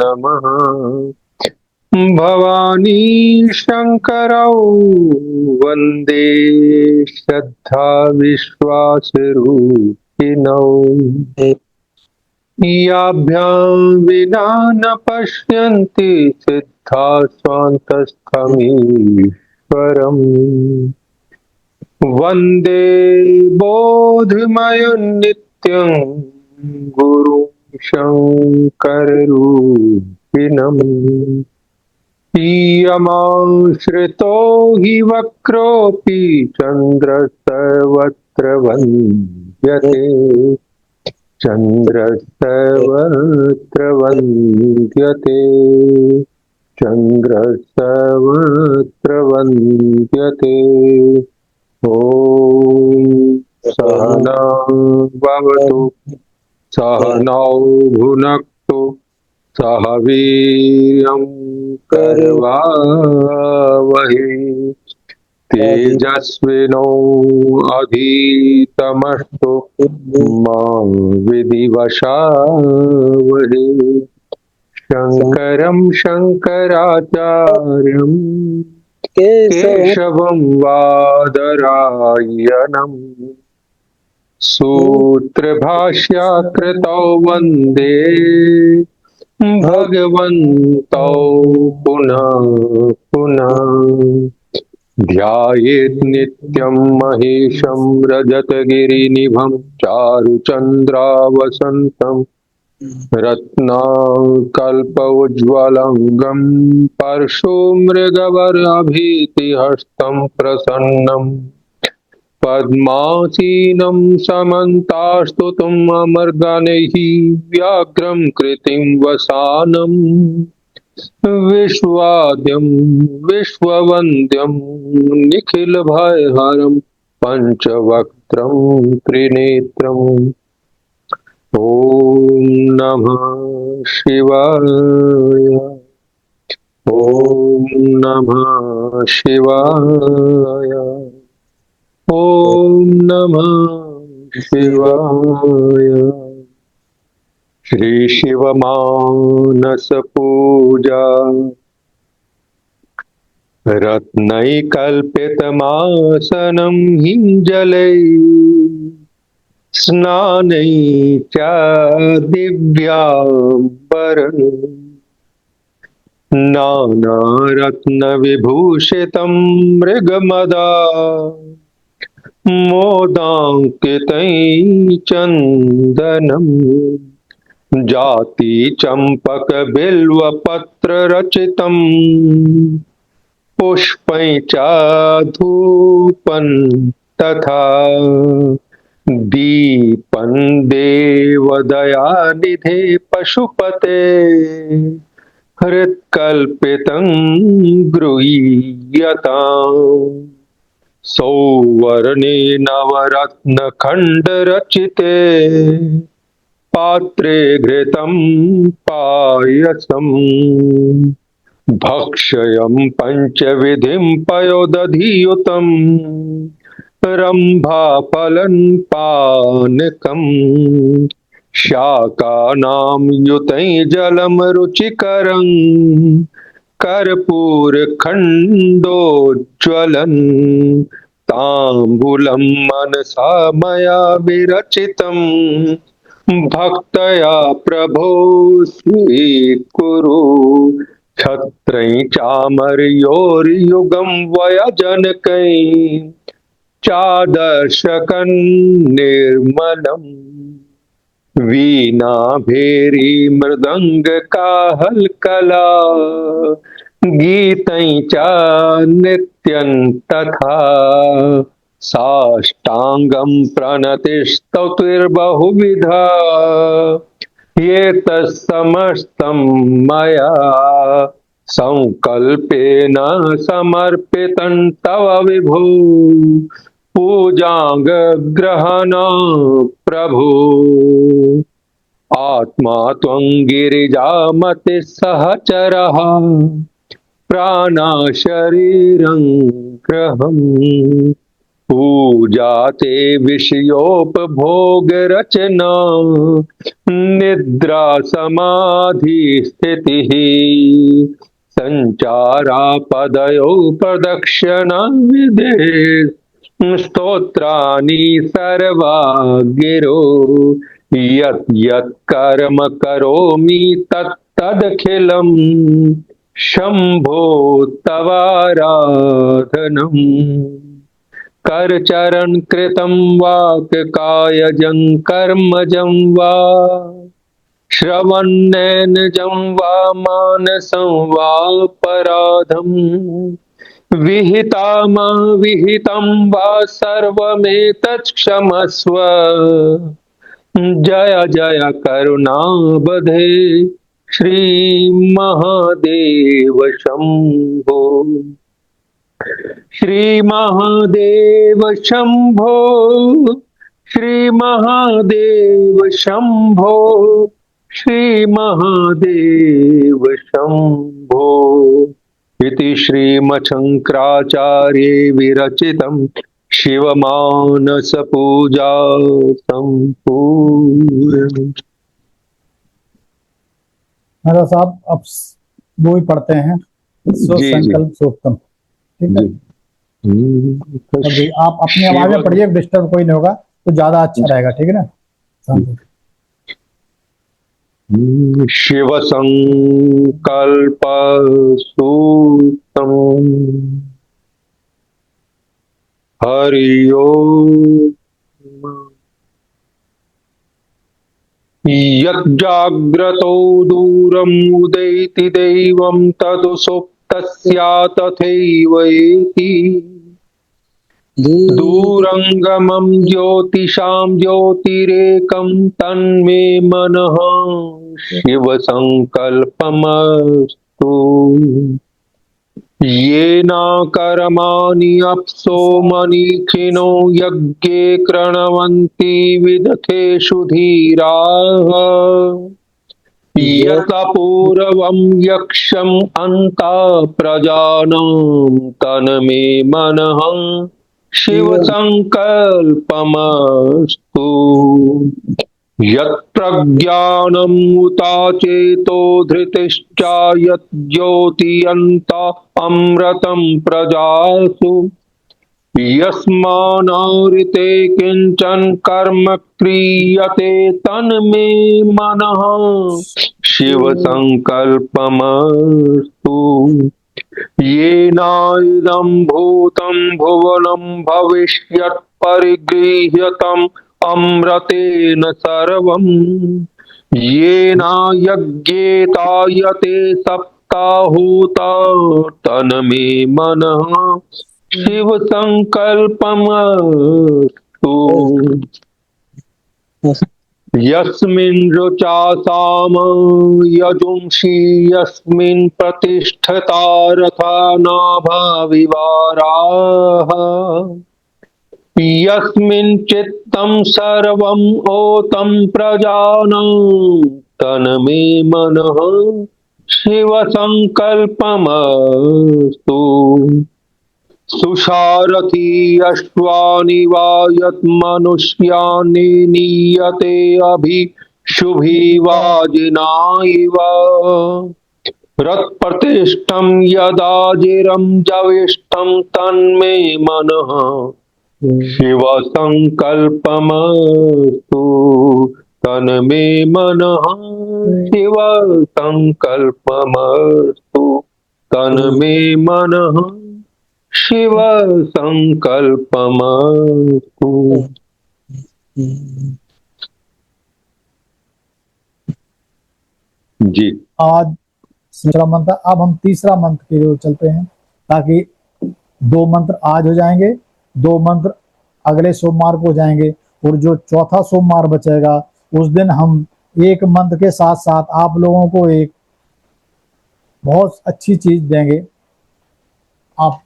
नमः। भवानी शंकरौ वंदे श्रद्धा विश्वास रूपिणौ। याभ्यां विना न पश्यन्ति सिद्धा स्वान्तस्थमीश्वरम्। वन्दे बोधमयं नित्यं गुरुं शङ्कररूपिणम्। यमाश्रितो हि वक्रोऽपि चन्द्रः सर्वत्र वन्द्यते। चन्द्रः सर्वत्र वन्द्यते। चन्द्रः सर्वत्र वन्द्यते। ॐ सहना भवतु सहनौ भुनक्तु सह वीर्यं करवावहै। तेजस्विनो अधीतमस्तु मा विधिवशावहै। शङ्करं शङ्कराचार्यं केशवं वादरायणम्। सूत्रभाष्यकृतौ वन्दे भगवन्तौ पुनः पुनः। ध्यायेत् नित्यं महेशं रजतगिरिनिभं चारुचन्द्रावसन्तं। रत्नाकल्पौज्ज्वलंगं परशुमृगवर्यभीतिहस्तं प्रसन्नम्। पद्मासीनं समन्तास्तुतम् अमरगणैः व्याघ्रं कृतिं वसानम्। विश्वाद्यं विश्ववन्द्यं निखिलभयहरं पञ्चवक्त्रं त्रिनेत्रम्। ॐ नमः शिवाय। ॐ नमः शिवाय। ॐ नमः शिवाय। श्री शिव मानस पूजा रत्नैकल्पितमासनं हिञ्जलै स्नानै च दिव्याम्बरं। नानारत्नविभूषितं मृगमदा मोदाङ्कितै चन्दनम्। जाति चंपक बिल्वपत्र रचितम् पुष्पै च धूपं तथा दीपं देवदयानिधे पशुपते हृत्कल्पितं गृह्यताम्। सौवर्णे नवरत्नखण्डरचिते पात्रे घृतं पायसम्। भक्ष्यं पञ्चविधिं पयोदधियुतं रम्भाफलं पानकम्। शाकानां युतं जलं रुचिकरं कर्पूरखण्डोज्ज्वलन्। ताम्बूलं मनसा मया विरचितं भक्तया प्रभो स्वीकुरु। छत्रैः चामरयोर्युगं वयजनकैः चादर्शकं निर्मलम्। वीणा भेरी मृदङ्गकाहलकला गीतैः च नित्यं तथा। साष्टांगं प्रणतिस्तुतिर्बहुविधा एतत्समस्तं मया संकल्पेन समर्पितं तव विभो। पूजांगग्रहण प्रभु। आत्मा त्वं गिरिजामति सहचरः प्राणा शरीरं ग्रहम्। पूजा ते विषयोपभोग रचना निद्रा समाधि स्थितिः संचारा पदयो प्रदक्षिणा विधे स्तोत्राणि सर्वा गिरो यत् यत् कर्म करोमि तत्तदखिलं शंभो तवाराधनम् करचरण कृतं वाक् कायजं कर्मजं वा श्रवणेनजं वा मानसं वा पराधम् विहितं वा सर्वमेतत् क्षमस्व जय जय करुणावधे श्री महादेव शंभो श्री महादेव शंभो श्री महादेव शंभो श्री महादेव शंभो इति श्रीमच्छंकराचार्ये विरचितं शिवमानस पूजा संपूर्ण। महाराज साहब अब वो ही पढ़ते हैं स्व संकल्प सूक्तम, ठीक है। आप अपनी आवाज में पढ़िए, डिस्टर्ब कोई नहीं होगा तो ज्यादा अच्छा रहेगा, ठीक है ना। शिव संकल्प सूक्तम। हरि ओम। यज्जाग्रतो दूरम् उदैति दैवं तदु सुप्तस्या तथैवैति दूरंगमं ज्योतिषां ज्योतिरेकं तन्मे मनः शिव संकल्पमस्तु। येन कर्माणि अप्सो मनीषिणो यज्ञे कृण्वन्ति विदथेषु धीराः यतपूर्वं यक्षम् अन्ता प्रजानां तन्मे मनः शिव संकल्पमस्तु। यत्प्रज्ञानम् उता चेतो धृतिश्चा यत् ज्योतियन्ता अमृतं प्रजासु यस्मानावृते किंचन कर्म क्रियते तन्मे मनः शिव संकल्पमस्तु। येनाइदं भूतं भुवनं भविष्यत् परिगृह्यतम् अमृतेन सर्वं येन यज्ञेतायते सप्ताहूता तन्मे मनः शिव संकल्पमस्तु। यस्मिन् रुचा साम यजुंषि यस्मिन् प्रतिष्ठता रथा नाभा विवाराः यस्मिन् चित्तं सर्वं ओतं प्रजानां तन्मे मनः शिव संकल्पमस्तु। सुसारथी अश्वानि वा यत् मनुष्यानि नीयते अभि शुभि वाजिना इव रत्प्रतिष्ठं यदाजिरं जविष्ठं तन्मे मनः शिव संकल्पमस्तु। तन्मे मनः शिव संकल्पमस्तु। तन्मे मनः शिव संकल्पमस्तु। जी आज दूसरा मंत्र, अब हम तीसरा मंत्र की ओर चलते हैं ताकि 2 मंत्र आज हो जाएंगे, 2 मंत्र अगले सोमवार को हो जाएंगे और जो चौथा सोमवार बचेगा उस दिन हम एक मंत्र के साथ साथ आप लोगों को एक बहुत अच्छी चीज देंगे। आप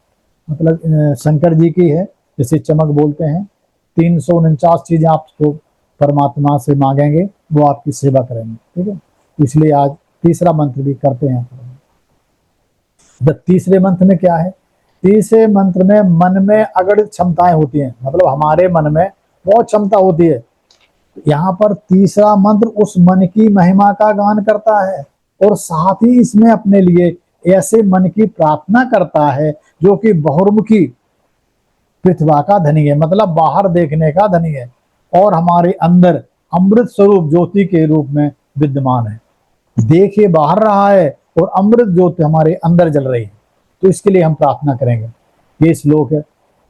मतलब शंकर जी की है, जैसे चमक बोलते हैं, 349 चीजें आपको परमात्मा से मांगेंगे, वो आपकी सेवा करेंगे, ठीक है। इसलिए आज तीसरा मंत्र भी करते हैं। जब तीसरे मंत्र में क्या है तीसरे मंत्र में मन में अगणित क्षमताएं होती हैं, मतलब हमारे मन में बहुत क्षमता होती है। यहाँ पर तीसरा मंत्र उस मन की महिमा का गान करता है और साथ ही इसमें अपने लिए ऐसे मन की प्रार्थना करता है जो कि बहुर्मुखी प्रतिभा का धनी है, मतलब बाहर देखने का धनी है और हमारे अंदर अमृत स्वरूप ज्योति के रूप में विद्यमान है। देखिए बाहर रहा है और अमृत ज्योति हमारे अंदर जल रही है, तो इसके लिए हम प्रार्थना करेंगे। ये श्लोक है,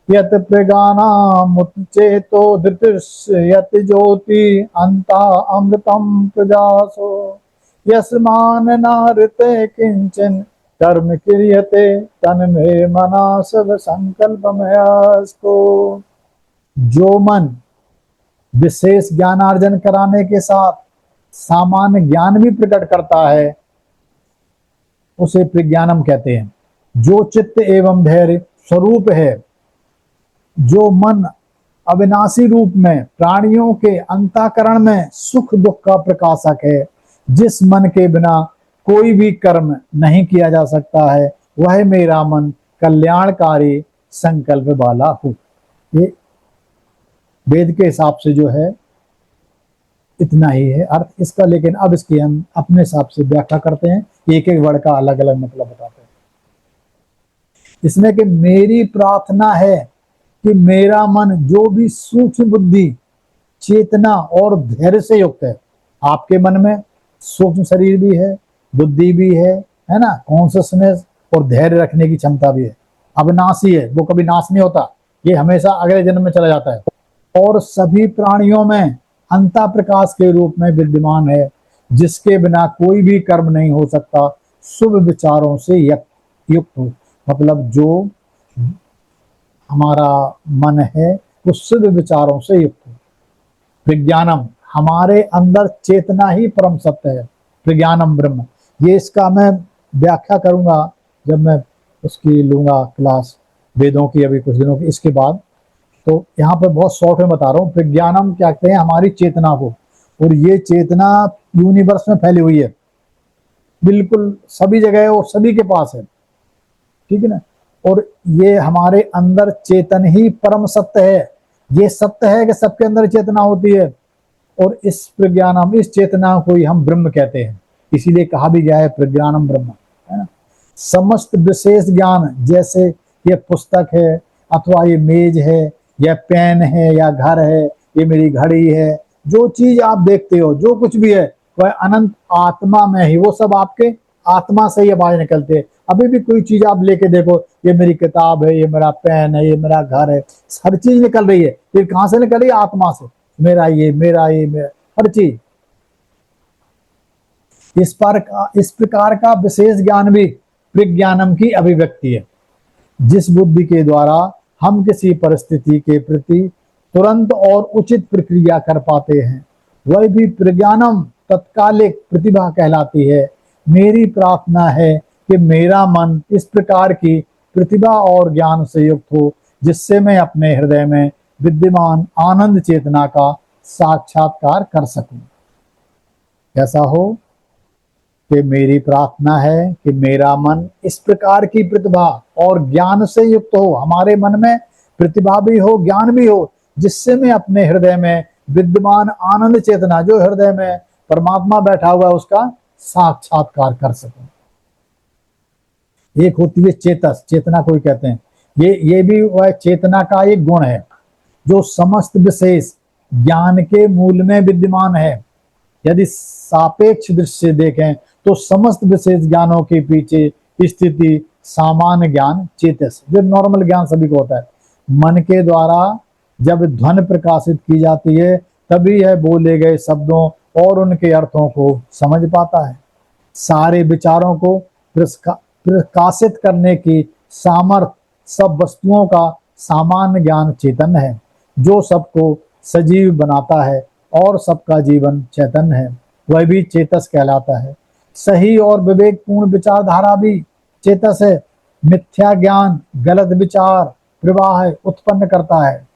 यत प्रगानामुच्चेतो धृतिर्यत ज्योति अंता अमृतम प्रजासो यस्मान नारते किंचन कर्म क्रियते तन्मे मना सब संकल्पमयास्तु। जो मन विशेष ज्ञानार्जन कराने के साथ सामान्य ज्ञान भी प्रकट करता है उसे प्रज्ञानम कहते हैं। जो चित्त एवं धैर्य स्वरूप है, जो मन अविनाशी रूप में प्राणियों के अंतःकरण में सुख दुख का प्रकाशक है, जिस मन के बिना कोई भी कर्म नहीं किया जा सकता है, वह मेरा मन कल्याणकारी संकल्प वाला हो। ये वेद के हिसाब से जो है इतना ही है अर्थ इसका, लेकिन अब इसकी हम अपने हिसाब से व्याख्या करते हैं, एक एक वर्ड का अलग अलग मतलब बताते हैं। इसमें कि मेरी प्रार्थना है कि मेरा मन जो भी सूक्ष्म बुद्धि, चेतना और धैर्य से युक्त है, आपके मन में सूक्ष्म शरीर भी है, बुद्धि भी है ना, कॉन्शियसनेस और धैर्य रखने की क्षमता भी है, अविनाशी है, वो कभी नाश नहीं होता, ये हमेशा अगले जन्म में चला जाता है, और सभी प्राणियों में अंतः प्रकाश के रूप में विद्यमान है, जिसके बिना कोई भी कर्म नहीं हो सकता, शुभ विचारों से युक्त हो। मतलब जो हमारा मन है वो शुभ विचारों से युक्त हो। प्रज्ञानम, हमारे अंदर चेतना ही परम सत्य है, प्रज्ञानम ब्रह्म। ये इसका मैं व्याख्या करूंगा जब मैं उसकी लूंगा क्लास वेदों की अभी कुछ दिनों की, इसके बाद। तो यहाँ पर बहुत शॉर्ट में बता रहा हूँ। प्रज्ञानम क्या कहते हैं, हमारी चेतना को, और ये चेतना यूनिवर्स में फैली हुई है, बिल्कुल सभी जगह और सभी के पास है, ठीक है ना। और ये हमारे अंदर चेतन ही परम सत्य है, ये सत्य है कि सबके अंदर चेतना होती है, और इस प्रज्ञानम, इस चेतना को ही हम ब्रह्म कहते हैं, इसीलिए कहा भी गया है प्रज्ञानम ब्रह्म, है ना। समस्त विशेष ज्ञान, जैसे ये पुस्तक है अथवा ये मेज है या पेन है या घर है, ये मेरी घड़ी है, जो चीज आप देखते हो, जो कुछ भी है वह अनंत आत्मा में ही, वो सब आपके आत्मा से ही आवाज निकलते हैं। अभी भी कोई चीज आप लेके देखो, ये मेरी किताब है, ये मेरा पेन है, ये मेरा घर है, हर चीज निकल रही है, ये कहां से निकल रही है, आत्मा से। मेरा ये मेरा हर चीज। इस प्रकार का विशेष ज्ञान भी प्रज्ञानम की अभिव्यक्ति है, जिस बुद्धि के द्वारा हम किसी परिस्थिति के प्रति तुरंत और उचित प्रक्रिया कर पाते हैं, वह भी प्रज्ञानम तत्कालिक प्रतिभा कहलाती है। मेरी प्रार्थना है कि मेरा मन इस प्रकार की प्रतिभा और ज्ञान से युक्त हो, जिससे मैं अपने हृदय में विद्यमान आनंद चेतना का साक्षात्कार कर सकूं। ऐसा हो कि मेरी प्रार्थना है कि मेरा मन इस प्रकार की प्रतिभा और ज्ञान से युक्त हो, हमारे मन में प्रतिभा भी हो, ज्ञान भी हो, जिससे मैं अपने हृदय में विद्यमान आनंद चेतना, जो हृदय में परमात्मा बैठा हुआ है, उसका साक्षात्कार कर सकूं। एक होती है चेतस, चेतना कोई कहते हैं, ये भी वह चेतना का एक गुण है जो समस्त विशेष ज्ञान के मूल में विद्यमान है। यदि सापेक्ष दृष्टि से देखें तो समस्त विशेष ज्ञानों के पीछे स्थिति सामान्य ज्ञान चेतस, जो नॉर्मल ज्ञान सभी को होता है। मन के द्वारा जब ध्वनि प्रकाशित की जाती है, तभी यह बोले गए शब्दों और उनके अर्थों को समझ पाता है। सारे विचारों को प्रकाशित करने की सामर्थ्य सब वस्तुओं का सामान्य ज्ञान चेतन है, जो सबको सजीव बनाता है और सबका जीवन चैतन्य है, वह भी चेतस कहलाता है। सही और विवेकपूर्ण विचारधारा भी चेतस है। मिथ्या ज्ञान गलत विचार प्रवाह उत्पन्न करता है।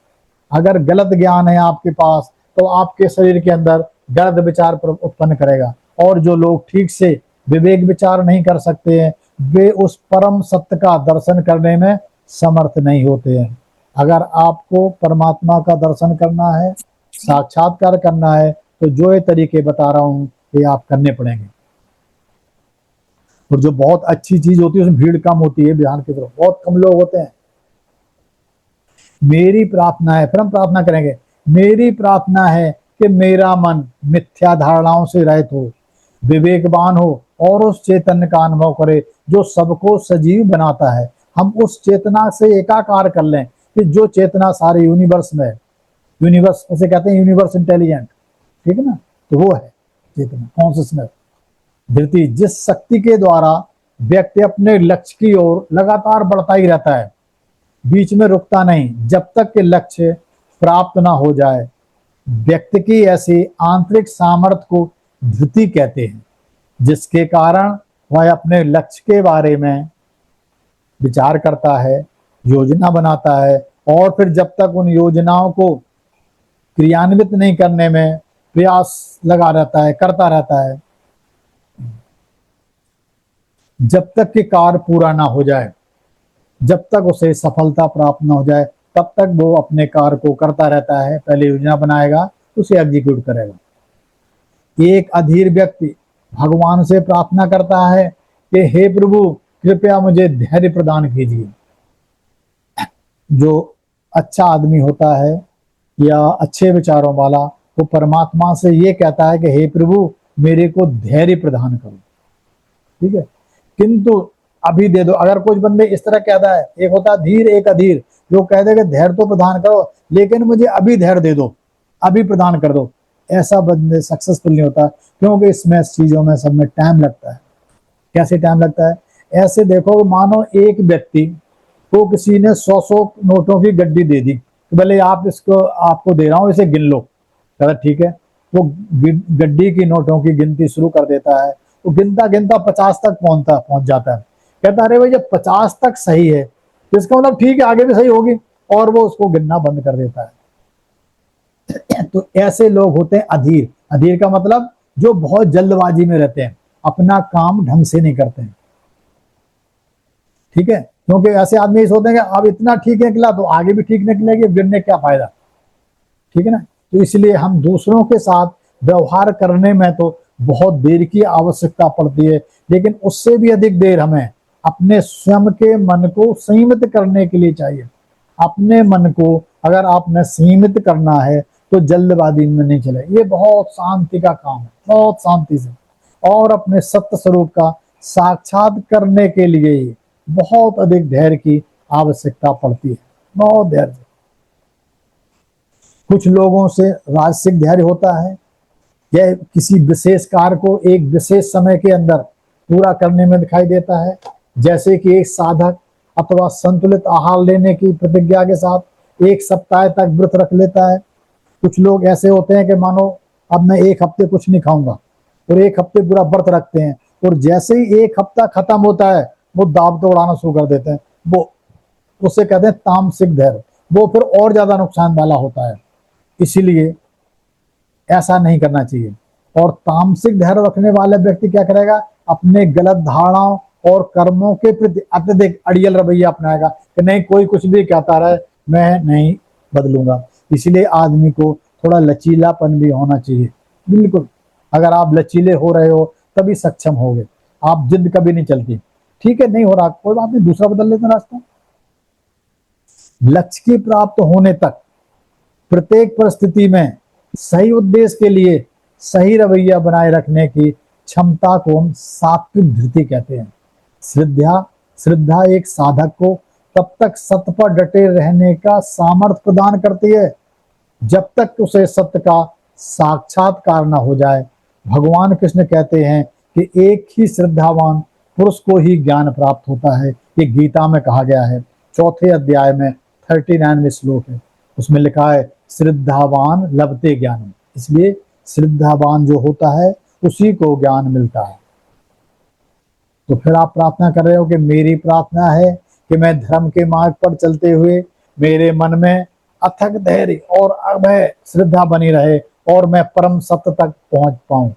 अगर गलत ज्ञान है आपके पास, तो आपके शरीर के अंदर गलत विचार उत्पन्न करेगा, और जो लोग ठीक से विवेक विचार नहीं कर सकते हैं, वे उस परम सत्य का दर्शन करने में समर्थ नहीं होते हैं। अगर आपको परमात्मा का दर्शन करना है, साक्षात्कार करना है, तो जो ये तरीके बता रहा हूं ये आप करने पड़ेंगे। और जो बहुत अच्छी चीज होती है उसमें भीड़ कम होती है, ध्यान की तरफ बहुत कम लोग होते हैं। मेरी प्रार्थना है, फिर हम प्रार्थना करेंगे, मेरी प्रार्थना है कि मेरा मन मिथ्या धारणाओं से रहित हो, विवेकवान हो और उस चैतन्य का अनुभव करे जो सबको सजीव बनाता है। हम उस चेतना से एकाकार कर लें कि जो चेतना सारे यूनिवर्स में है, यूनिवर्स उसे कहते हैं यूनिवर्स इंटेलिजेंट, ठीक है ना, तो वो है चेतना, कॉन्शियसनेस, धृति, जिस शक्ति के द्वारा व्यक्ति अपने लक्ष्य की ओर लगातार बढ़ता ही रहता है, बीच में रुकता नहीं जब तक कि लक्ष्य प्राप्त ना हो जाए। व्यक्ति की ऐसी आंतरिक सामर्थ्य को धृति कहते हैं, जिसके कारण वह अपने लक्ष्य के बारे में विचार करता है, योजना बनाता है और फिर जब तक उन योजनाओं को क्रियान्वित नहीं करने में प्रयास लगा रहता है, करता रहता है, जब तक कि कार्य पूरा ना हो जाए, जब तक उसे सफलता प्राप्त न हो जाए, तब तक वो अपने कार्य को करता रहता है। पहले योजना बनाएगा, उसे एग्जीक्यूट करेगा। एक अधीर व्यक्ति भगवान से प्रार्थना करता है कि हे प्रभु कृपया मुझे धैर्य प्रदान कीजिए। जो अच्छा आदमी होता है या अच्छे विचारों वाला, वो परमात्मा से ये कहता है कि हे प्रभु मेरे को धैर्य प्रदान करो, ठीक है, किंतु अभी दे दो। अगर कुछ बंदे इस तरह कहता है, एक होता है धीर एक अधीर, जो कह देगा धैर्य तो प्रदान करो लेकिन मुझे अभी धैर्य दे दो, अभी प्रदान कर दो, ऐसा बंदे सक्सेसफुल नहीं होता, क्योंकि इसमें चीजों में सब में टाइम लगता है। कैसे टाइम लगता है? ऐसे देखो, मानो एक व्यक्ति को किसी ने 100 नोटों की गड्डी दे दी, तो भले आप इसको आपको दे रहा हूं, इसे गिन लो, कहता ठीक है, वो गड्डी की नोटों की गिनती शुरू कर देता है, वो गिनता गिनता 50 तक पहुंच जाता है। कहता अरे भाई जब 50 तक सही है तो इसका मतलब ठीक है आगे भी सही होगी, और वो उसको गिनना बंद कर देता है। तो ऐसे लोग होते हैं अधीर। अधीर का मतलब जो बहुत जल्दबाजी में रहते हैं, अपना काम ढंग से नहीं करते हैं, ठीक है, क्योंकि ऐसे आदमी इस होते हैं कि अब इतना ठीक निकला तो आगे भी ठीक निकलेगी, गिरने क्या फायदा, ठीक है ना। तो इसलिए हम दूसरों के साथ व्यवहार करने में तो बहुत देर की आवश्यकता पड़ती है, लेकिन उससे भी अधिक देर हमें अपने स्वयं के मन को सीमित करने के लिए चाहिए। अपने मन को अगर आपने सीमित करना है तो जल्दबाजी में नहीं चले, ये बहुत शांति का काम है, बहुत शांति से, और अपने सत्य स्वरूप का साक्षात करने के लिए बहुत अधिक धैर्य की आवश्यकता पड़ती है, बहुत धैर्य। कुछ लोगों से राजसिक धैर्य होता है, यह किसी विशेष कार्य को एक विशेष समय के अंदर पूरा करने में दिखाई देता है, जैसे कि एक साधक अथवा संतुलित आहार लेने की प्रतिज्ञा के साथ 1 सप्ताह तक व्रत रख लेता है। कुछ लोग ऐसे होते हैं कि मानो अब मैं 1 हफ्ते कुछ नहीं खाऊंगा, और 1 हफ्ते पूरा व्रत रखते हैं, और जैसे ही 1 हफ्ता खत्म होता है वो दाव तो उड़ाना शुरू कर देते हैं। वो उसे कहते हैं तामसिक धैर्य, वो फिर और ज्यादा नुकसान वाला होता है। इसीलिए ऐसा नहीं करना चाहिए। और तामसिक धैर्य रखने वाले व्यक्ति क्या करेगा? अपने गलत धारणाओं और कर्मों के प्रति अत्यधिक अड़ियल रवैया अपनाएगा कि नहीं, कोई कुछ भी कहता रहे मैं नहीं बदलूंगा। इसलिए आदमी को थोड़ा लचीलापन भी होना चाहिए, बिल्कुल। अगर आप लचीले हो रहे हो तभी सक्षम होगे, आप जिद कभी नहीं चलती, ठीक है, नहीं हो रहा कोई बात नहीं, दूसरा बदल लेते रास्ता। लक्ष्य की प्राप्त होने तक प्रत्येक परिस्थिति में सही उद्देश्य के लिए सही रवैया बनाए रखने की क्षमता को हम सात्विक धृति कहते हैं। श्रद्धा एक साधक को तब तक सत्य पर डटे रहने का सामर्थ्य प्रदान करती है जब तक उसे सत्य का साक्षात्कार न हो जाए। भगवान कृष्ण कहते हैं कि एक ही श्रद्धावान पुरुष को ही ज्ञान प्राप्त होता है। ये गीता में कहा गया है, 4थे अध्याय में 39वें श्लोक है, उसमें लिखा है श्रद्धावान लभते ज्ञान। इसलिए श्रद्धावान जो होता है उसी को ज्ञान मिलता है। तो फिर आप प्रार्थना कर रहे हो कि मेरी प्रार्थना है कि मैं धर्म के मार्ग पर चलते हुए मेरे मन में अथक धैर्य और अभय श्रद्धा बनी रहे और मैं परम सत्य तक पहुंच पाऊं।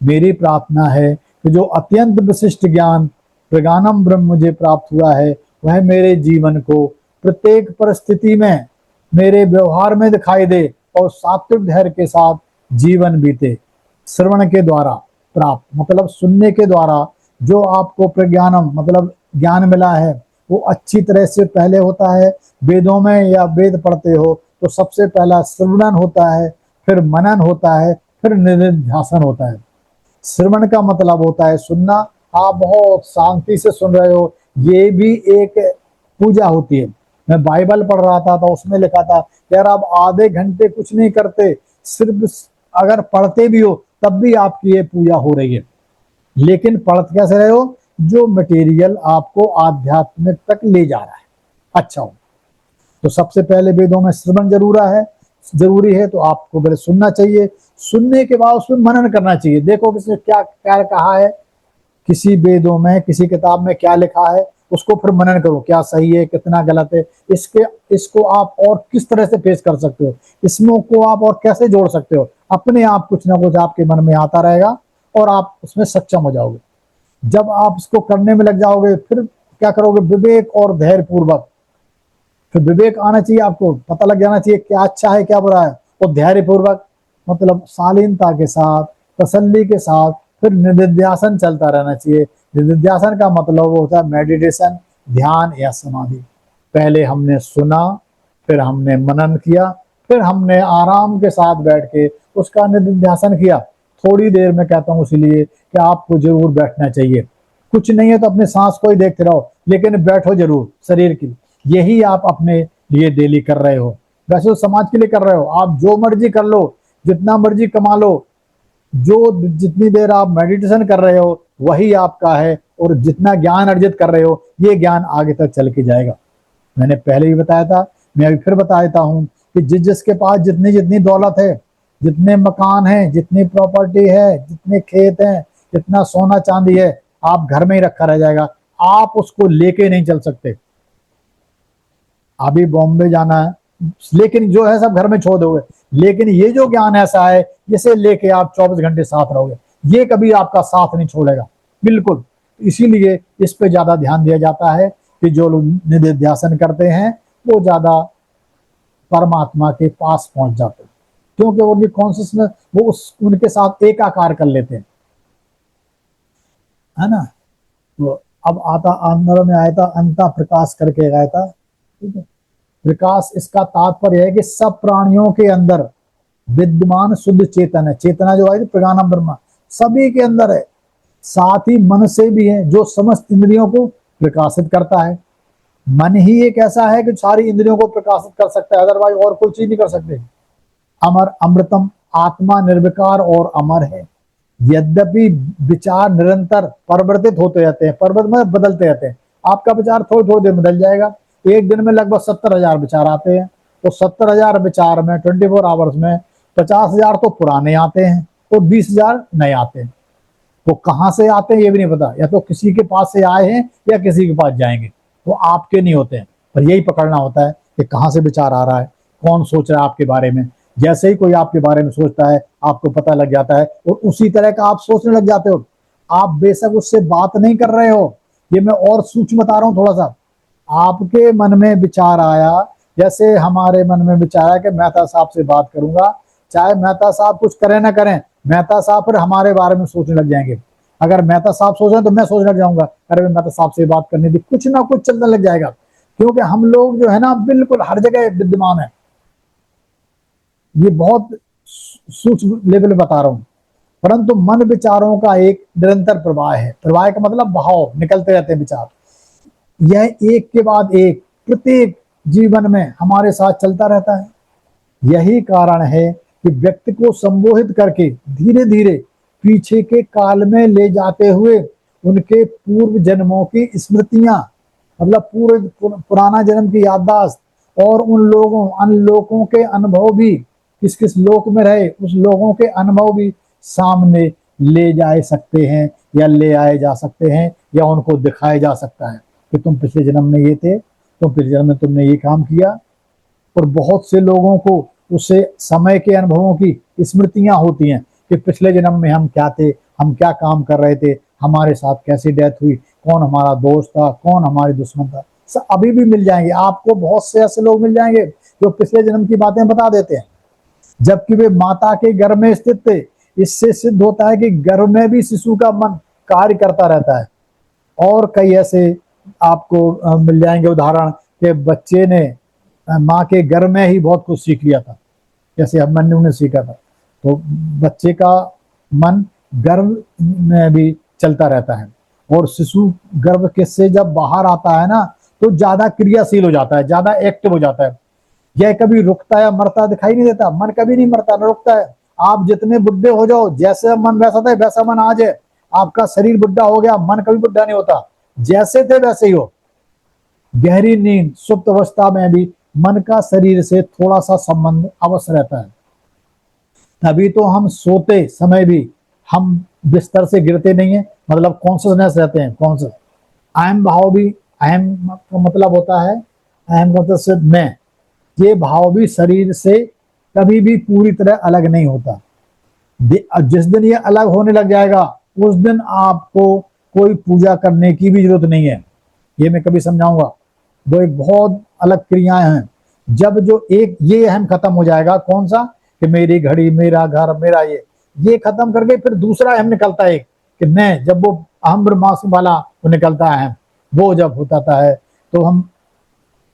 मेरी प्रार्थना है कि जो अत्यंत विशिष्ट ज्ञान प्रज्ञानम ब्रह्म मुझे प्राप्त हुआ है वह मेरे जीवन को प्रत्येक परिस्थिति में मेरे व्यवहार में दिखाई दे और सात्विक धैर्य के साथ जीवन बीते। श्रवण के द्वारा प्राप्त मतलब सुनने के द्वारा जो आपको प्रज्ञानम मतलब ज्ञान मिला है वो अच्छी तरह से पहले होता है। वेदों में या वेद पढ़ते हो तो सबसे पहला श्रवणन होता है, फिर मनन होता है, फिर निधिध्यासन होता है। श्रवण का मतलब होता है सुनना, आप बहुत शांति से सुन रहे हो, ये भी एक पूजा होती है। मैं बाइबल पढ़ रहा था तो उसमें लिखा था यार आप आधे घंटे कुछ नहीं करते, सिर्फ अगर पढ़ते भी हो तब भी आपकी ये पूजा हो रही है। लेकिन पढ़ते कैसे रहे हो? जो मटेरियल आपको आध्यात्मिक तक ले जा रहा है अच्छा हो। तो सबसे पहले वेदों में श्रवण जरूरी है तो आपको पहले सुनना चाहिए। सुनने के बाद उसमें मनन करना चाहिए। देखो किसी क्या क्या कहा है, किसी वेदों में किसी किताब में क्या लिखा है उसको फिर मनन करो, क्या सही है कितना गलत है, इसको आप और किस तरह से पेश कर सकते हो, इसमें को आप और कैसे जोड़ सकते हो। अपने आप कुछ ना कुछ आपके मन में आता रहेगा और आप उसमें सक्षम हो जाओगे। जब आप इसको करने में लग जाओगे फिर क्या करोगे? विवेक और धैर्य पूर्वक, फिर विवेक आना चाहिए, आपको पता लग जाना चाहिए क्या अच्छा है क्या बुरा है। और धैर्य पूर्वक मतलब शालीनता के साथ तसल्ली के साथ फिर निधिध्यासन चलता रहना चाहिए। निधिध्यासन का मतलब होता है मेडिटेशन, ध्यान या समाधि। पहले हमने सुना, फिर हमने मनन किया, फिर हमने आराम के साथ बैठ के उसका निधिध्यासन किया। थोड़ी देर में कहता हूँ इसीलिए कि आपको जरूर बैठना चाहिए। कुछ नहीं है तो अपने सांस को ही देखते रहो लेकिन बैठो जरूर शरीर की। यही आप अपने लिए डेली कर रहे हो, वैसे तो समाज के लिए कर रहे हो। आप जो मर्जी कर लो, जितना मर्जी कमा लो, जो जितनी देर आप मेडिटेशन कर रहे हो वही आपका है। और जितना ज्ञान अर्जित कर रहे हो ये ज्ञान आगे तक चल के जाएगा। मैंने पहले भी बताया था, मैं अभी फिर बता देता हूँ कि जिसके पास जितनी जितनी दौलत है, जितने मकान हैं, जितनी प्रॉपर्टी है, जितने खेत हैं, जितना सोना चांदी है, आप घर में ही रखा रह जाएगा, आप उसको लेके नहीं चल सकते। अभी बॉम्बे जाना है लेकिन जो है सब घर में छोड़ दोगे, लेकिन ये जो ज्ञान ऐसा है जिसे लेके आप 24 घंटे साथ रहोगे, ये कभी आपका साथ नहीं छोड़ेगा बिल्कुल। इसीलिए इस पे ज्यादा ध्यान दिया जाता है कि जो लोग निधिध्यासन करते हैं वो ज्यादा परमात्मा के पास पहुंच जाते हैं, क्योंकि उनकी कॉन्शियसनेस वो उनके साथ एकाकार कर लेते हैं, है ना। तो अब आता अंदर में आया था अंता प्रकाश करके गया था, ठीक है। विकास इसका तात्पर्य है कि सब प्राणियों के अंदर विद्यमान शुद्ध चेतन है। चेतना जो है प्रज्ञानम ब्रह्म सभी के अंदर है, साथ ही मन से भी है जो समस्त इंद्रियों को प्रकाशित करता है। मन ही एक ऐसा है कि सारी इंद्रियों को प्रकाशित कर सकता है, अदरवाइज और कोई चीज नहीं कर सकते। अमर अमृतम आत्मा निर्विकार और अमर है। यद्यपि विचार निरंतर परिवर्तित होते रहते हैं, परिवर्तन में बदलते रहते हैं। आपका विचार थोड़ी थोड़ी देर में बदल जाएगा। एक दिन में लगभग 70,000 विचार आते हैं, तो 70,000 विचार में 24 आवर्स में 50,000 तो पुराने आते हैं और 20,000 नए आते हैं। वो कहाँ से आते हैं ये भी नहीं पता, या तो किसी के पास से आए हैं या किसी के पास जाएंगे, वो आपके नहीं होते हैं। पर यही पकड़ना होता है कि कहाँ से विचार आ रहा है, कौन सोच रहा है आपके बारे में। जैसे ही कोई आपके बारे में सोचता है आपको पता लग जाता है और उसी तरह का आप सोचने लग जाते हो। आप बेशक उससे बात नहीं कर रहे हो, ये मैं और सूक्ष्म बता रहा हूँ थोड़ा सा। आपके मन में विचार आया, जैसे हमारे मन में विचार आया कि मेहता साहब से बात करूंगा, चाहे मेहता साहब कुछ करें ना करें, मेहता साहब फिर हमारे बारे में सोचने लग जाएंगे। अगर मेहता साहब सोच रहे हैं तो मैं सोचने लग जाऊंगा अरे मेहता साहब से बात करनी थी, कुछ ना कुछ चलने लग जाएगा। क्योंकि हम लोग जो है ना बिल्कुल हर जगह विद्यमान है। ये बहुत सूक्ष्म लेवल में बता रहा हूं, परंतु मन विचारों का एक निरंतर प्रवाह है। प्रवाह का मतलब बहाव, निकलते रहते हैं विचार। यह एक के बाद एक प्रत्येक जीवन में हमारे साथ चलता रहता है। यही कारण है कि व्यक्ति को संबोधित करके धीरे धीरे पीछे के काल में ले जाते हुए उनके पूर्व जन्मों की स्मृतियां, मतलब पूरे पुराना जन्म की याददाश्त और उन लोगों के अनुभव भी, किस किस लोक में रहे उस लोगों के अनुभव भी सामने ले जा सकते हैं या ले आए जा सकते हैं, या उनको दिखाया जा सकता है कि तुम पिछले जन्म में ये थे, तुम पिछले जन्म में तुमने ये काम किया। और बहुत से लोगों को उससे समय के अनुभवों की स्मृतियां होती हैं कि पिछले जन्म में हम क्या थे, हम क्या काम कर रहे थे, हमारे साथ कैसी डेथ हुई, कौन हमारा दोस्त था, कौन हमारी दुश्मन था, सब अभी भी मिल जाएंगे आपको। बहुत से ऐसे लोग मिल जाएंगे जो पिछले जन्म की बातें बता देते हैं, जबकि वे माता के गर्भ में स्थित थे। इससे सिद्ध होता है कि गर्भ में भी शिशु का मन कार्य करता रहता है। और कई ऐसे आपको मिल जाएंगे उदाहरण कि बच्चे ने माँ के गर्भ में ही बहुत कुछ सीख लिया था, जैसे अभिमन्यु ने सीखा था। तो बच्चे का मन गर्भ में भी चलता रहता है, और शिशु गर्भ के से जब बाहर आता है ना, तो ज्यादा क्रियाशील हो जाता है, ज्यादा एक्टिव हो जाता है। यह कभी रुकता या मरता दिखाई नहीं देता। मन कभी नहीं मरता न रुकता है। आप जितने बुढ़े हो जाओ, जैसे मन वैसा था वैसा मन आज है। आपका शरीर बुढ़ा हो गया, मन कभी बुढ़ा नहीं होता, जैसे थे वैसे ही हो। गहरी नींद सुप्त अवस्था में भी मन का शरीर से थोड़ा सा संबंध अवश्य रहता है। तभी तो हम सोते समय भी हम बिस्तर से गिरते नहीं है, मतलब कॉन्शियसनेस रहते हैं। कॉन्शियस अहम भाव भी, अहम का मतलब होता है, अहम मतलब सिर्फ मैं, ये भाव भी शरीर से कभी भी पूरी तरह अलग नहीं होता। जिस दिन ये अलग होने लग जाएगा, उस दिन आपको कोई पूजा करने की भी जरूरत नहीं है। ये मैं कभी समझाऊंगा। वो एक बहुत अलग क्रियाएं हैं। जब जो एक ये अहम खत्म हो जाएगा, कौन सा, कि मेरी घड़ी, मेरा घर, मेरा ये खत्म करके फिर दूसरा अहम निकलता है कि मैं, जब वो अहम ब्रह्मास्म वाला वो निकलता है, वो जब होता है तो हम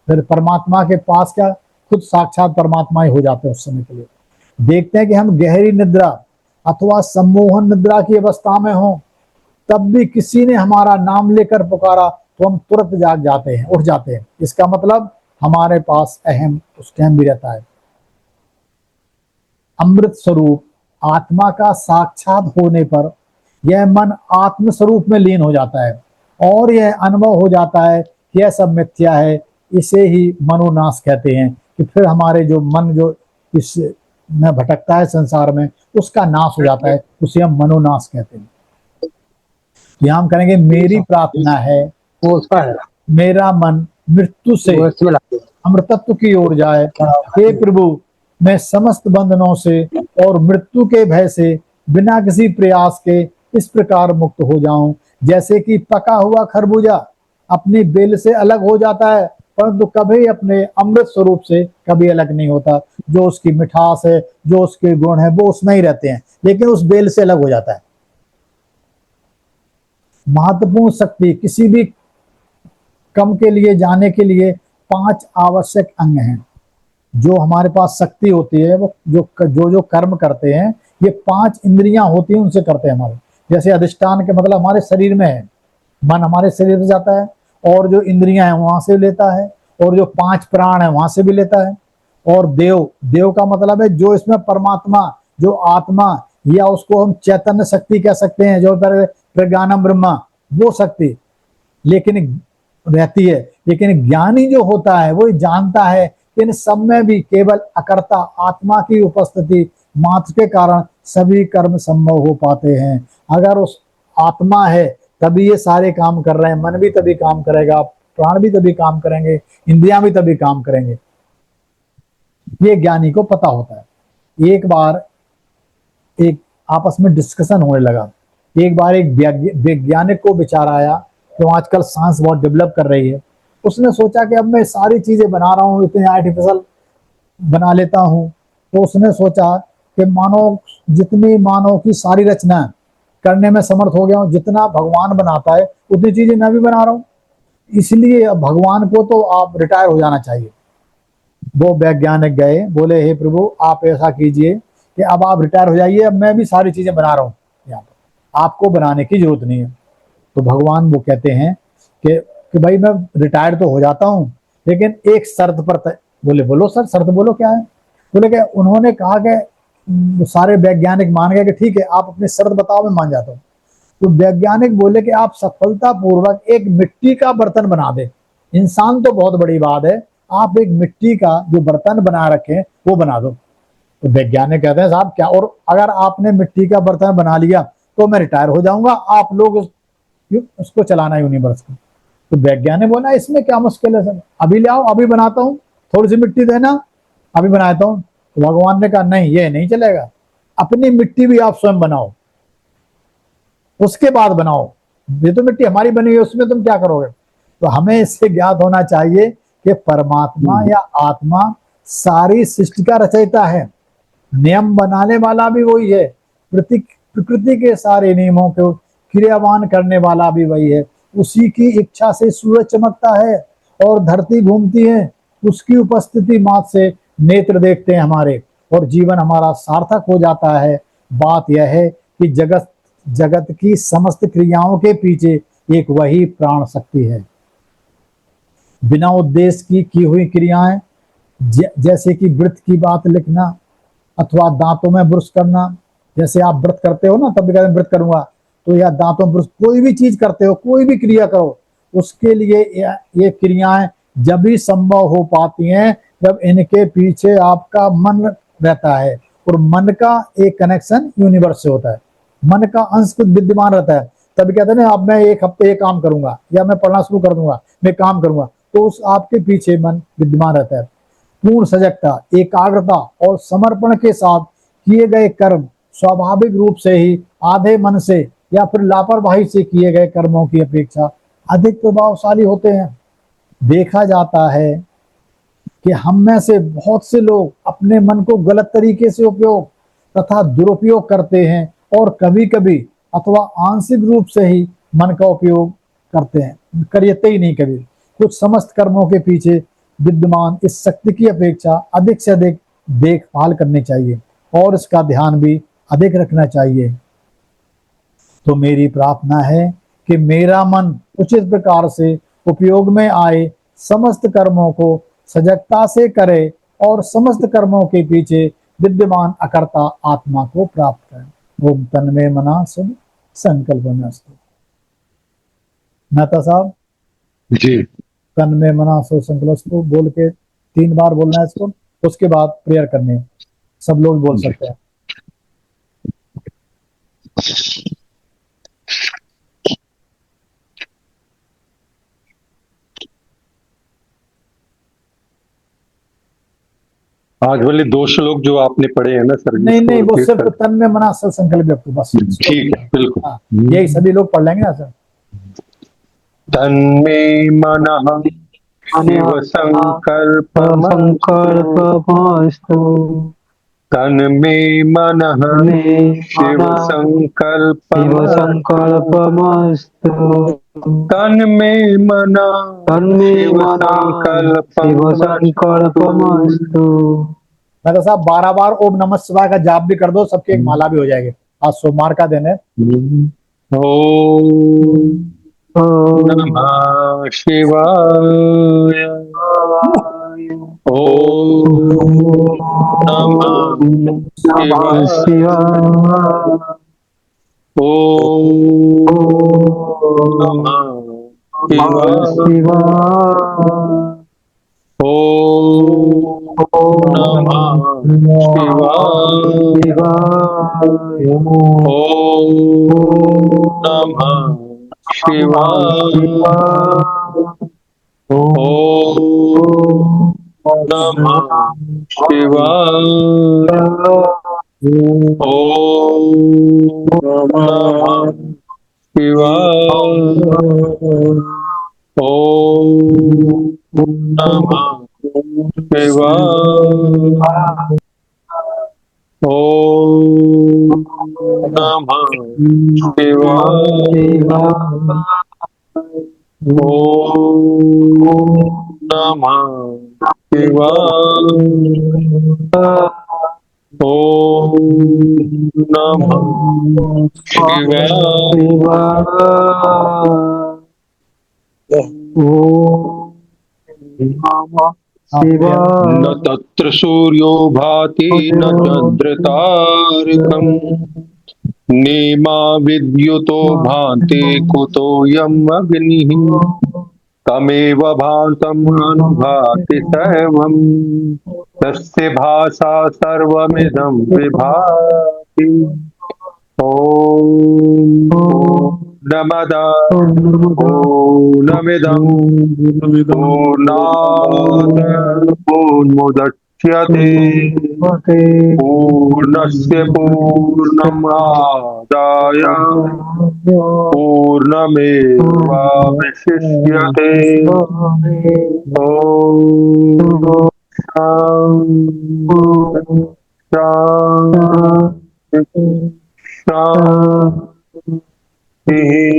फिर परमात्मा के पास क्या, खुद साक्षात परमात्मा ही हो जाते हैं उस समय के लिए। देखते हैं कि हम गहरी निद्रा अथवा सम्मोहन निद्रा की अवस्था में हो, तब भी किसी ने हमारा नाम लेकर पुकारा तो हम तुरंत जाग जाते हैं, उठ जाते हैं। इसका मतलब हमारे पास अहम उस टाइम भी रहता है। अमृत स्वरूप आत्मा का साक्षात होने पर यह मन आत्म स्वरूप में लीन हो जाता है, और यह अनुभव हो जाता है कि यह सब मिथ्या है। इसे ही मनोनाश कहते हैं, कि फिर हमारे जो मन जो इस में भटकता है संसार में, उसका नाश हो जाता है, उसे हम मनोनाश कहते हैं। यहाँ हम करेंगे, मेरी प्रार्थना है मेरा मन मृत्यु से अमृतत्व की ओर जाए। हे प्रभु, मैं समस्त बंधनों से और मृत्यु के भय से बिना किसी प्रयास के इस प्रकार मुक्त हो जाऊं, जैसे कि पका हुआ खरबूजा अपनी बेल से अलग हो जाता है, परंतु कभी अपने अमृत स्वरूप से कभी अलग नहीं होता। जो उसकी मिठास है, जो उसके गुण है, वो उसमें ही रहते हैं, लेकिन उस बेल से अलग हो जाता है। महत्वपूर्ण शक्ति किसी भी कम के लिए जाने के लिए 5 आवश्यक अंग हैं। जो हमारे पास शक्ति होती है, वो जो कर्म करते हैं, ये 5 इंद्रियां होती हैं, उनसे करते हैं हमारे। जैसे अधिष्ठान के मतलब हमारे शरीर में है, मन हमारे शरीर से जाता है, और जो इंद्रियां हैं वहां से लेता है, और जो 5 प्राण है वहां से भी लेता है। और देव का मतलब है जो इसमें परमात्मा, जो आत्मा, या उसको हम चैतन्य शक्ति कह सकते हैं, जो प्रज्ञानम ब्रह्मा, वो शक्ति लेकिन रहती है। लेकिन ज्ञानी जो होता है वो जानता है कि इन सब में भी केवल अकर्ता आत्मा की उपस्थिति मात्र के कारण सभी कर्म संभव हो पाते हैं। अगर उस आत्मा है तभी ये सारे काम कर रहे हैं, मन भी तभी काम करेगा, प्राण भी तभी काम करेंगे, इंद्रियां भी तभी काम करेंगे। ये ज्ञानी को पता होता है। एक बार एक आपस में डिस्कशन होने लगा। एक बार एक वैज्ञानिक को विचार आया, तो आजकल साइंस बहुत डेवलप कर रही है। उसने सोचा कि अब मैं सारी चीजें बना रहा हूँ, इतने आर्टिफिशियल बना लेता हूँ। तो उसने सोचा कि मानव, जितनी मानव की सारी रचना करने में समर्थ हो गया हूँ, जितना भगवान बनाता है उतनी चीजें मैं भी बना रहा हूँ, इसलिए अब भगवान को तो आप रिटायर हो जाना चाहिए। वो वैज्ञानिक गए, बोले हे प्रभु आप ऐसा कीजिए कि अब आप रिटायर हो जाइए, अब मैं भी सारी चीजें बना रहा हूँ, यहाँ पर आपको बनाने की जरूरत नहीं है। तो भगवान वो कहते हैं कि भाई मैं रिटायर तो हो जाता हूँ, लेकिन एक शर्त पर बोले बोलो सर, शर्त बोलो क्या है। बोले कि उन्होंने कहा कि सारे वैज्ञानिक मान गए कि ठीक है आप अपनी शर्त बताओ, मैं मान जाता हूँ। तो वैज्ञानिक बोले कि आप सफलतापूर्वक एक मिट्टी का बर्तन बना दे। इंसान तो बहुत बड़ी बात है, आप एक मिट्टी का जो बर्तन बना रखे वो बना दो। तो वैज्ञानिक कहते हैं साहब क्या, और अगर आपने मिट्टी का बर्तन बना लिया तो मैं रिटायर हो जाऊंगा, आप लोग उसको चलाना यूनिवर्स को। तो वैज्ञानिक बोला इसमें क्या मुश्किल है सर, अभी ले आओ, अभी बनाता हूँ, थोड़ी सी मिट्टी देना, अभी बनाता हूँ। तो भगवान ने कहा नहीं, ये नहीं चलेगा, अपनी मिट्टी भी आप स्वयं बनाओ, उसके बाद बनाओ। ये तो मिट्टी हमारी बनी हुई है, उसमें तुम क्या करोगे। तो हमें इससे ज्ञात होना चाहिए कि परमात्मा या आत्मा सारी सृष्टि का रचयिता है, नियम बनाने वाला भी वही है, प्रकृति के सारे नियमों को क्रियावान करने वाला भी वही है। उसी की इच्छा से सूरज चमकता है और धरती घूमती है, उसकी उपस्थिति मात्र से नेत्र देखते हैं हमारे, और जीवन हमारा सार्थक हो जाता है। बात यह है कि जगत जगत की समस्त क्रियाओं के पीछे एक वही प्राण शक्ति है। बिना उद्देश्य की हुई क्रियाएं, जैसे कि व्रत की बात लिखना अथवा दांतों में ब्रश करना, जैसे आप व्रत करते हो ना, तब भी कहते हैं व्रत करूंगा, तो या दांतों ब्रश, कोई भी चीज करते हो, कोई भी क्रिया करो, उसके लिए ये क्रियाएं जब भी संभव हो पाती हैं जब इनके पीछे आपका मन रहता है, और मन का एक कनेक्शन यूनिवर्स से होता है, मन का अंश विद्यमान रहता है। तभी कहते हैं ना, अब मैं एक हफ्ते ये काम करूंगा, या मैं पढ़ना शुरू कर दूंगा, मैं काम करूंगा, तो उस आपके पीछे मन विद्यमान रहता है। पूर्ण सजगता, एकाग्रता और समर्पण के साथ किए गए कर्म स्वाभाविक रूप से ही आधे मन से या फिर लापरवाही से किए गए कर्मों की अपेक्षा अधिक प्रभावशाली होते हैं। देखा जाता है कि हम में से बहुत से लोग अपने मन को गलत तरीके से उपयोग तथा दुरुपयोग करते हैं, और कभी कभी अथवा आंशिक रूप से ही मन का उपयोग करते हैं, करते ही नहीं कभी। कुछ समस्त कर्मों के पीछे विद्यमान इस शक्ति की अपेक्षा अधिक से अधिक देखभाल करनी चाहिए, और इसका ध्यान भी अधिक रखना चाहिए। तो मेरी प्रार्थना है कि मेरा मन उचित प्रकार से उपयोग में आए, समस्त कर्मों को सजगता से करे, और समस्त कर्मों के पीछे विद्यमान अकर्ता आत्मा को प्राप्त करें। ओम तन्मे मना शुभ संकल्प में अस्तु। मेहता साहब जी। तन्मे मना शुभ संकल्प बोल के 3 बार बोलना है इसको, उसके बाद प्रेयर करनी है। सब लोग बोल सकते हैं। आज वाले 2 श्लोक जो आपने पढ़े हैं ना सर, नहीं नहीं, वो इसको सिर्फ repeat तन में मना सल संकल्प व्यक्त बस। ठीक है, बिल्कुल। हाँ, यही सभी लोग पढ़ लेंगे ना सर। तन्मे मनः शिव संकल्पमस्तु तन्मे मनः शिव संकल्पमस्तु तन्मे मनः शिव संकल्पमस्तु। मैं तो साहब 12 बार ओम नमः शिवाय का जाप भी कर दो, सबकी एक माला भी हो जाएगी। आज सोमवार का दिन है। ओम नमः शिवाय। ओम नमः शिवाय। ओम नमः शिवाय। ओम नमः शिवाय। ओम नमः शिवाय। ओम नमः शिवाय। ओम नमः शिवाय। ओम नमः शिवाय। ओम नमः शिवाय। ओम नमः शिवाय। ओम नमः शिवाय। न तत्र सूर्यो भाति न चन्द्रतारकम् नेमा विद्युतो भान्ति कुतोऽयम् अग्निः तमेव भान्तम् अनुभाति सर्वम् तस्य भासा सर्वमिदं विभाति। ओम नमदा पूर्णमिदं पूर्णात् पूर्णमुदच्यते पूर्णस्य पूर्णमादाय पूर्णमेवावशिष्यते। ॐ शान्ति शान्ति।